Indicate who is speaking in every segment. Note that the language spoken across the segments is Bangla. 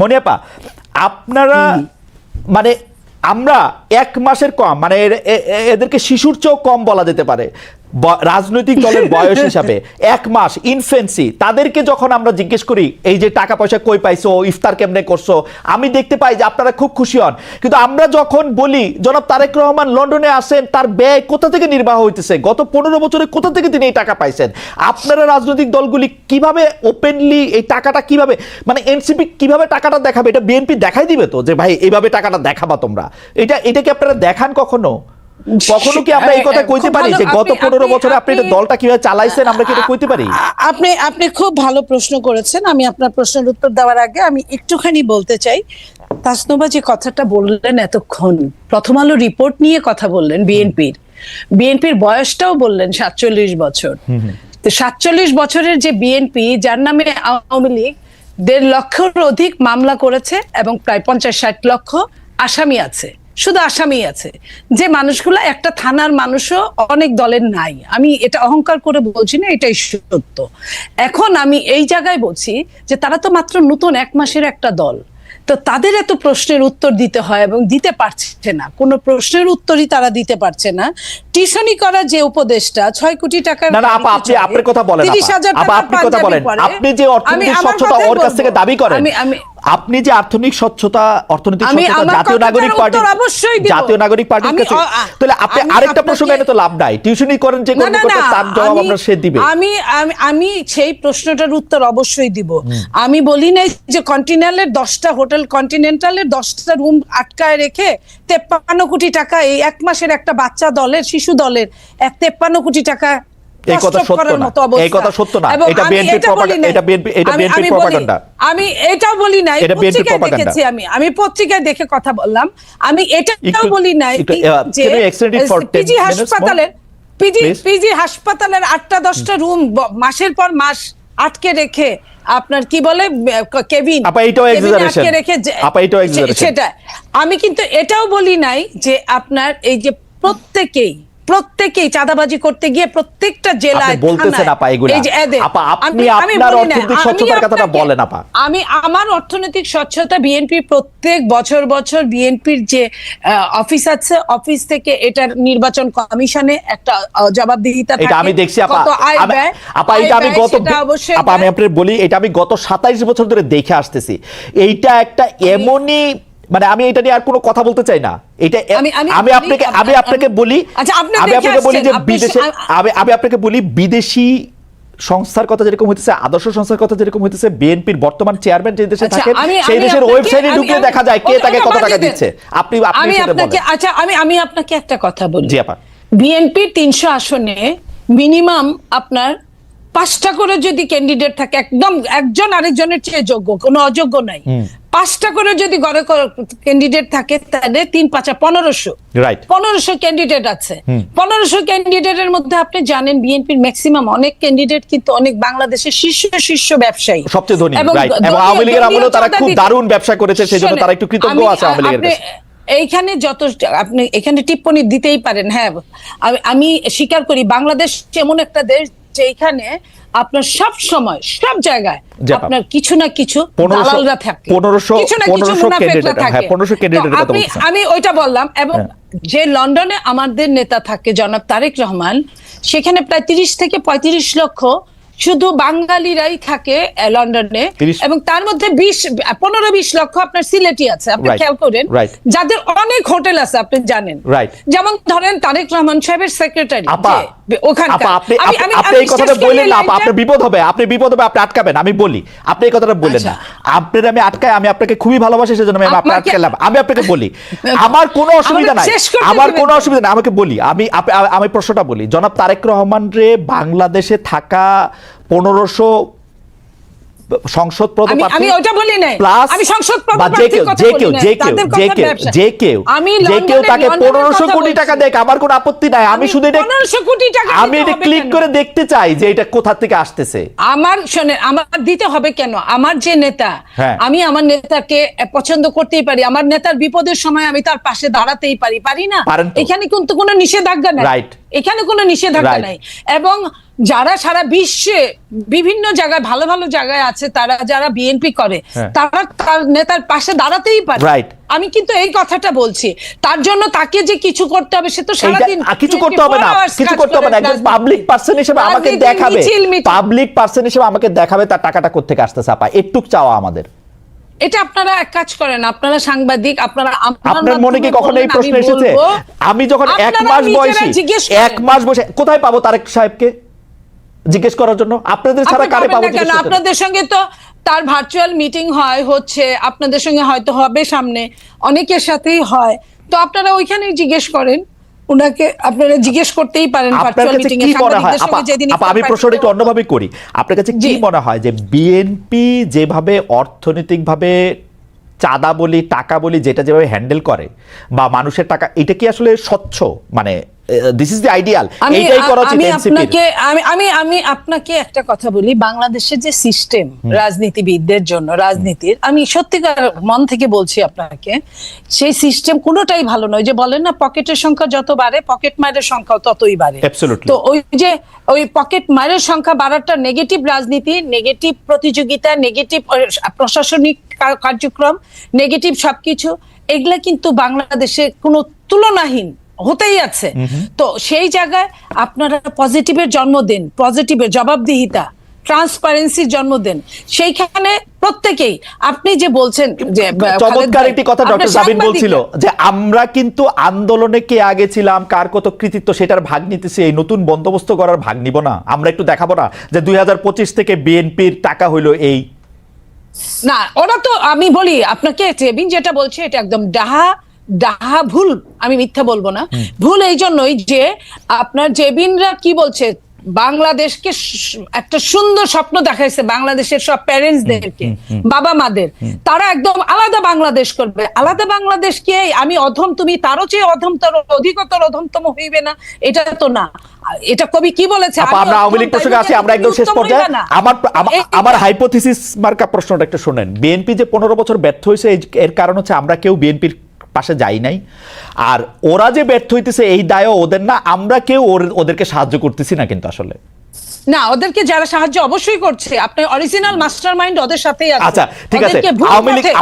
Speaker 1: মনিয়াপা, আপনারা মানে আমরা 1 মাসের কম, মানে এদেরকে শিশুর চেয়েও কম বলা যেতে পারে রাজনৈতিক দলের বয়স হিসাবে। 1 মাস ইনফেন্সি, তাদেরকে যখন আমরা জিজ্ঞেস করি এই যে টাকা পয়সা কই পাইছো, ইফতার কেমনে করছো, আমি দেখতে পাই যে আপনারা খুব খুশি হন। কিন্তু আমরা যখন বলি জনাব তারেক রহমান লন্ডনে আসেন, তার ব্যয় কোথা থেকে নির্বাহ হইতেছে, গত 15 বছরে কোথা থেকে তিনি এই টাকা পাইছেন, আপনারা রাজনৈতিক দলগুলি কিভাবে ওপেনলি এই টাকাটা কিভাবে, মানে এনসিপি কিভাবে টাকাটা দেখাবে, এটা বিএনপি দেখাই দিবে তো যে ভাই এইভাবে টাকাটা দেখাবা তোমরা, এটা কি আপনারা দেখান কখনো? কখনো কি আমরা এই কথা কইতে পারি যে গত 15 বছরে আপনি এটা দলটা কিভাবে চালাইছেন, আমরা কি এটা কইতে পারি?
Speaker 2: আপনি খুব ভালো প্রশ্ন করেছেন। আমি আপনার প্রশ্নের উত্তর দেওয়ার আগে আমি একটুখানি বলতে চাই, তাসনুবা যে কথাটা বললেন এতক্ষণ, প্রথম আলো রিপোর্ট নিয়ে কথা বললেন, বিএনপির বয়সটাও বললেন 47 বছর। তো 47 বছরের যে বিএনপি, যার নামে আওয়ামী লীগ 1.5 লক্ষের অধিক মামলা করেছে এবং প্রায় 50-60 লক্ষ আসামি আছে, শুধু আসামি আছে, যে মানুষগুলো একটা থানার মানুষও অনেক দলের নাই। আমি এটা অহংকার করে বলছি না, এটাই সত্য। এখন আমি এই জায়গায় বলছি যে তারা তো মাত্র নতুন 1 মাসের একটা দল, তো তাদের এত প্রশ্নের উত্তর দিতে হয় এবং দিতে পারছে না, কোনো প্রশ্নের উত্তরই তারা দিতে পারছে না। টিউশনি করা যে উপদেশটা 6 কোটি টাকার,
Speaker 1: না না আপা, আপনি আপনার কথা বলেন,
Speaker 2: 30,000
Speaker 1: আপা আপনি কথা বলেন, আপনি যে অর্থনৈতিক স্বচ্ছতা ওর কাছ থেকে দাবি করেন, আপনি যে অর্থনৈতিক স্বচ্ছতা জাতীয় নাগরিক পার্টির কাছে, তাহলে আপনি আরেকটা প্রশ্ন এনে তো লাভ নাই, টিউশনি করেন যে কোন কথা, তার জবাব আমরা সে দিবে।
Speaker 2: আমি সেই প্রশ্নটার উত্তর অবশ্যই দিব। আমি বলি নাই যে কন্টিনেন্টালের 10টা হোটেল, কন্টিনেন্টালের 10টা রুম আটকায় রেখে 53 কোটি টাকা এই 1 মাসের একটা বাচ্চা দলের, শিশু দলের 53 কোটি টাকা।
Speaker 1: এই কথা সত্য না, এই কথা সত্য না, এটা বিএনপির প্রপাগান্ডা, এটা বিএনপির প্রপাগান্ডা।
Speaker 2: আমি এটাও বলি নাই, পত্রিকায় দেখেছি, আমি পত্রিকায় দেখে কথা বললাম। আমি এটাও বলি নাই যে পিজি হাসপাতালের 8টা 10টা রুম মাসের পর মাস আটকে রেখে আপনার কি বলে কেবিন, সেটা আমি কিন্তু এটাও বলি নাই যে আপনার এই যে প্রত্যেকেই চাঁদাবাজি করতে গিয়ে প্রত্যেকটা জেলায়
Speaker 1: বলতেছেন আপা এগুলা, আপা আপনি আপনার অর্থনৈতিক স্বচ্ছতার কথাটা বলেন আপা।
Speaker 2: আমি আমার অর্থনৈতিক স্বচ্ছতা, বিএনপি প্রত্যেক বছর বিএনপির যে অফিস আছে, অফিস থেকে এটার নির্বাচন কমিশনে একটা জবাবদিহিতা থাকে,
Speaker 1: এটা আমি দেখছি আপা। আপা এটা আমি আপা আমি আপনাদের বলি, এটা আমি গত 27 বছর ধরে দেখে আসতেছি। এইটা একটা এমনই, মানে আমি এটা নিয়ে আর কোনো কথা বলতে চাই না। এটা আমি আপনাকে বলি যে বিদেশে, আমি আপনাকে বলি বিদেশি সংস্থার কথা যেরকম হইতেছে, আদর্শ সংস্থার কথা যেরকম হইতেছে, বিএনপির বর্তমান চেয়ারম্যান যে দেশে থাকেন সেই দেশের ওয়েবসাইটে ঢুকে দেখা যায় কে তাকে কত টাকা দিচ্ছে।
Speaker 2: আমি আপনাকে একটা কথা বলি,
Speaker 1: জি আপা,
Speaker 2: বিএনপির 300 আসনে মিনিমাম আপনার 5টা করে যদি ক্যান্ডিডেট থাকে, একদম একজন আরেকজনের চেয়ে যোগ্য, কোনো অযোগ্য নাই, 5টা করে যদি গড়ে ক্যান্ডিডেট থাকে, তাহলে 3-5 1500, রাইট, 1500 ক্যান্ডিডেট আছে। 1500 ক্যান্ডিডেটের মধ্যে আপনি জানেন বিএনপির ম্যাক্সিমাম অনেক ক্যান্ডিডেট কিন্তু অনেক বাংলাদেশের শীর্ষ ব্যবসায়ী,
Speaker 1: সবচেয়ে ধনী, রাইট, এবং আওয়ামী লীগের আমলেও তারা খুব দারুণ ব্যবসা করেছে, সেজন্য তারা একটু কৃতজ্ঞ আছে আওয়ামী লীগের কাছে।
Speaker 2: এইখানে যত আপনি এখানে টিপ্পণী দিতেই পারেন, হ্যাঁ, আমি স্বীকার করি বাংলাদেশ এমন একটা দেশ যেখানে আপনার সব সময় সব জায়গায় আপনার কিছু না কিছু দালালরা থাকে, কিছু না কিছু মুনাফিকরা থাকে। আমি ওইটা বললাম। এবং যে লন্ডনে আমাদের নেতা থাকে জনাব তারেক রহমান, সেখানে প্রায় 30 থেকে 35 লক্ষ শুধু বাঙালিরাই থাকে লন্ডনে, এবং তার মধ্যে 15-20 লক্ষ আপনার সিলেটি আছে, আপনি খেয়াল করেন, যাদের অনেক হোটেল আছে, আপনি জানেন, যেমন ধরেন তারেক রহমান সাহেবের সেক্রেটারি
Speaker 1: আপনি এই কথাটা বললেন না, আপনার বিপদ হবে, আপনি আটকাবেন, আমি বলি আপনি এই কথাটা বললেন না, আপনার আমি আটকাই, আমি আপনাকে খুবই ভালোবাসি, সেজন্য আমি আপনাকে আটকালাম। আমি আপনাকে বলি আমার কোনো অসুবিধা নাই, আমাকে বলি, আমি প্রশ্নটা বলি, জনাব তারেক রহমান রে বাংলাদেশে থাকা 1500 সংসদ পদপ্রার্থী,
Speaker 2: আমি ওটা বলি নাই, আমি সংসদ
Speaker 1: পদপ্রার্থীর কথা বলি না, যে কেউ তাকে 1500 কোটি টাকা দেয়, আমার কোনো আপত্তি নাই, আমি শুধু এটা
Speaker 2: 1500 কোটি টাকা
Speaker 1: আমি এটা ক্লিক করে দেখতে চাই যে এটা কোথা থেকে আসতেছে।
Speaker 2: আমার শুনেন, আমার দিতে হবে কেন? আমার যে নেতা, আমি আমার নেতাকে পছন্দ করতেই পারি, আমার নেতার বিপদের সময় আমি তার পাশে দাঁড়াতেই পারি না, এখানে কিন্তু কোনো নিষেধাজ্ঞা নাই,
Speaker 1: রাইট।
Speaker 2: এখানে কোনো নিষেধাজ্ঞা
Speaker 1: Right.
Speaker 2: নাই। এবং যারা সারা বিশ্বে বিভিন্ন জায়গায় ভালো ভালো জায়গায় আছে, তারা যারা বিএনপি করে
Speaker 1: হ্যাঁ।
Speaker 2: তারা তার নেতার পাশে দাঁড়াতেই পারে।
Speaker 1: Right.
Speaker 2: আমি কিন্তু এই কথাটা বলছি, তার জন্য তাকে যে কিছু করতে হবে সে তো সারাদিন
Speaker 1: কিছু করতে হবে না,
Speaker 2: 24 hours
Speaker 1: কিছু
Speaker 2: কাজ
Speaker 1: করতে হবে না।
Speaker 2: করে
Speaker 1: একজন
Speaker 2: রাজনীতি।
Speaker 1: পাবলিক পার্সন হিসেবে আমাকে
Speaker 2: রাজনীতির
Speaker 1: দেখাবে,
Speaker 2: মিছিল।
Speaker 1: পাবলিক পার্সন হিসেবে আমাকে দেখাবে তার টাকাটা কোত্থেকে আসতেছে। আপা একটু চাওয়া আমাদের।
Speaker 2: এটা আপনারা এক কাজ করেন, আপনারা সাংবাদিক, আপনারা
Speaker 1: আপনার মনে কি কখনো এই প্রশ্ন এসেছে? আমি যখন 1 মাস বয়সী, 1 মাস বয়সে কোথায় পাবো তারেক সাহেবকে জিজ্ঞেস করার জন্য? আপনাদের ছাড়া কারে পাবো জিজ্ঞেস করতে?
Speaker 2: আপনাদের সঙ্গে তো তার ভার্চুয়াল মিটিং হচ্ছে, আপনাদের সঙ্গে হয়তো হবে সামনে, অনেকের সাথেই হয়, তো আপনারা ওইখানেই জিজ্ঞেস করেন উনাকে। আপনারা জিজ্ঞেস করতেই পারেন
Speaker 1: আপনার
Speaker 2: ভার্চুয়াল
Speaker 1: কাছে
Speaker 2: মিটিং এ
Speaker 1: কি মনে হয়?
Speaker 2: সাংবাদিকদের সঙ্গে যেদিন
Speaker 1: আপা আমি প্রশ্নটা একটু অন্যভাবে করি। আপনার কাছে কি
Speaker 2: জি।
Speaker 1: মনে হয় যে বিএনপি যেভাবে অর্থনৈতিকভাবে চাঁদা বলি, টাকা বলি, যেটা যেভাবে হ্যান্ডেল করে বা মানুষের টাকা, এটা কি আসলে স্বচ্ছ? মানে দিস ইজ দ্য আইডিয়াল, এটাই করা উচিত এনসিপি।
Speaker 2: আমি আপনাকে একটা কথা বলি, বাংলাদেশের যে সিস্টেম রাজনীতিবিদদের জন্য, রাজনীতির, আমি সত্যিকার মন থেকে বলছি আপনাকে, সেই সিস্টেম কোনোটাই ভালো নয়। যে বলেন না, পকেটের সংখ্যা যত বাড়ে পকেট মারের সংখ্যাও ততই বাড়ে।
Speaker 1: Absolutely.
Speaker 2: তো ওই পকেট মারের সংখ্যা বাড়াটা নেগেটিভ রাজনীতি, নেগেটিভ প্রতিযোগিতা, নেগেটিভ প্রশাসনিক কার্যক্রম, নেগেটিভ সবকিছু, এগুলা কিন্তু বাংলাদেশে কোনো তুলনাহীন হতেই আছে। তো সেই জায়গায় আপনারা পজিটিভের জন্ম দেন, পজিটিভের জবাবদিহিতা, ট্রান্সপারেন্সির জন্ম দেন। সেইখানে প্রত্যেকেই, আপনি যে বলছেন যে
Speaker 1: চমৎকার একটি কথা ডক্টর জাবিন বলছিল যে আমরা কিন্তু আন্দোলনে কে আগে ছিলাম, কার কত কৃতিত্ব সেটার ভাগ নিতেছি, এই নতুন বন্দোবস্ত করার ভাগ নিব না। আমরা একটু দেখাবো না যে 2025 থেকে বিএনপির টাকা হইলো এই।
Speaker 2: না, ওরা তো, আমি বলি আপনাকে, জেবিন যেটা বলছে এটা একদম ডাহা ভুল, আমি মিথ্যা বলবো না। ভুল এই জন্যই যে আপনার জেবিনরা কি বলছে, বাংলাদেশকে একটা সুন্দর স্বপ্ন দেখাইছে, বাংলাদেশের সব প্যারেন্টসদেরকে, বাবা মাদের, তারা একদম আলাদা বাংলাদেশ করবে। আলাদা বাংলাদেশ কে আমি অধম, তুমি তারও চেয়ে অধমতর, অধিকতর অধমতম হইবে না, এটা তো না। এটা কবি কি বলেছে?
Speaker 1: আমরা আওয়ামী লীগ প্রসঙ্গে আছি, আমরা একদম শেষ পর্যায়ে। আমার হাইপোথিসিস মার্কা প্রশ্নটা একটু শুনেন। বিএনপি যে 15 বছর ব্যর্থ হয়েছে, এর কারণ হচ্ছে আমরা কেউ বিএনপির পাশে যাই নাই, আর ওরা যে ব্যর্থ হইতেছে এই দায়ও ওদের না, আমরা কেউ ওদেরকে সাহায্য করতেছি না কিন্তু আসলে।
Speaker 2: না, ওদেরকে যারা সাহায্য অবশ্যই করছে, আপনার অরিজিনাল মাস্টারমাইন্ড ওদের সাথেই আছে।
Speaker 1: আচ্ছা ঠিক আছে,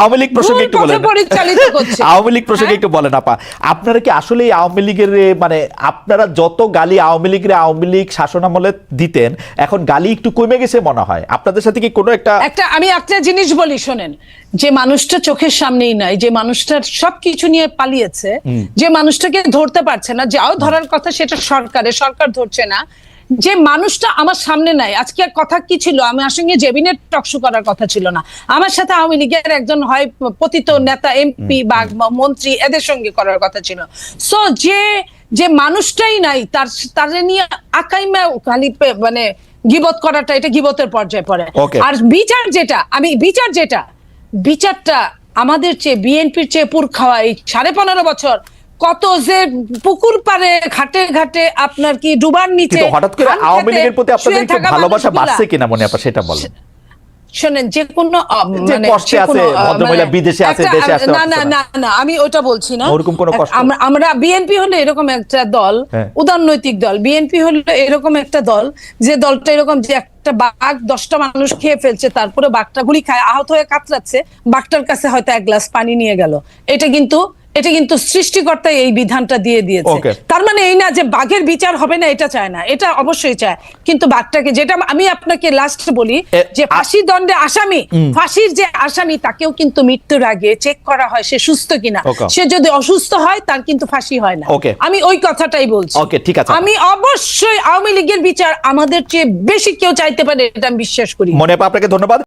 Speaker 1: আওয়ামী লীগ প্রসঙ্গে একটু বলেন,
Speaker 2: পরিচালিত করছে।
Speaker 1: আওয়ামী লীগ প্রসঙ্গে একটু বলেন আপা, আপনারা কি আসলে আওয়ামী লীগের, মানে আপনারা যত গালি আওয়ামী লীগ শাসনামলে দিতেন, এখন গালি একটু কমে গেছে মনে হয়? আপনাদের সাথে কি কোনো
Speaker 2: আমি একটা জিনিস বলি শোনেন, যে মানুষটা চোখের সামনেই নাই, যে মানুষটার সবকিছু নিয়ে পালিয়েছে, যে মানুষটাকে ধরতে পারছে না, যাও ধরার কথা সেটা সরকার ধরছে না, যে মানুষটা আমার সামনে নাই। আজকে কথা কি ছিল, আমার সঙ্গে জেবিনের টকশো করার কথা ছিল না, আমার সাথে আওয়ামী লীগের একজন হয় পতিত নেতা, এমপি বা মন্ত্রী, এদের সঙ্গে করার কথা ছিল। সো যে মানুষটাই নাই, তার নিয়ে আকাইমা খালি মানে গিবত করাটা, এটা গিবতের পর্যায়ে পড়ে। আর বিচারটা আমাদের চেয়ে, বিএনপির চেয়ে পুর খাওয়া, এই 15.5 বছর কত যে পুকুর পারে, ঘাটে ঘাটে, আপনার কি ডুবার নিচে,
Speaker 1: হঠাৎ করে আওয়ামী লীগের প্রতি আপনাদের একটু ভালোবাসা বাড়ছে কিনা মনে আপা, সেটা বলেন।
Speaker 2: শোনেন, যে কোনো
Speaker 1: বিদেশে আছে, দেশে আসতে
Speaker 2: না, আমি ওটা বলছি না।
Speaker 1: ওরকম কোনো কষ্ট,
Speaker 2: আমরা বিএনপি হলো এরকম একটা দল, উদারনৈতিক দল। বিএনপি হলো এরকম একটা দল, যে দলটা এরকম, যে একটা বাঘ 10টা মানুষ খেয়ে ফেলছে, তারপরে বাঘটা গুলি খায়, আহত হয়ে কাতরাচ্ছে, বাঘটার কাছে হয়তো 1 গ্লাস পানি নিয়ে গেল। এটা কিন্তু সৃষ্টিকর্তা এই বিধানটা দিয়ে দিয়েছে। তার মানে এই না যে বাঘের বিচার হবে না, এটা চায় না, এটা অবশ্যই চায়। কিন্তু বাঘটাকে, যেটা আমি আপনাকে লাস্ট বলি, যে ফাঁসি দণ্ডে আসামি, ফাঁসির যে আসামি, তাকেও কিন্তু মৃত্যুর আগে চেক করা হয় সে সুস্থ কিনা। সে যদি অসুস্থ হয়, তার কিন্তু ফাঁসি হয় না। আমি ওই কথাটাই বলছি। আমি অবশ্যই আওয়ামী লীগের বিচার আমাদের চেয়ে বেশি কেউ চাইতে পারে, এটা আমি বিশ্বাস করি।
Speaker 1: মনে আপনাকে ধন্যবাদ।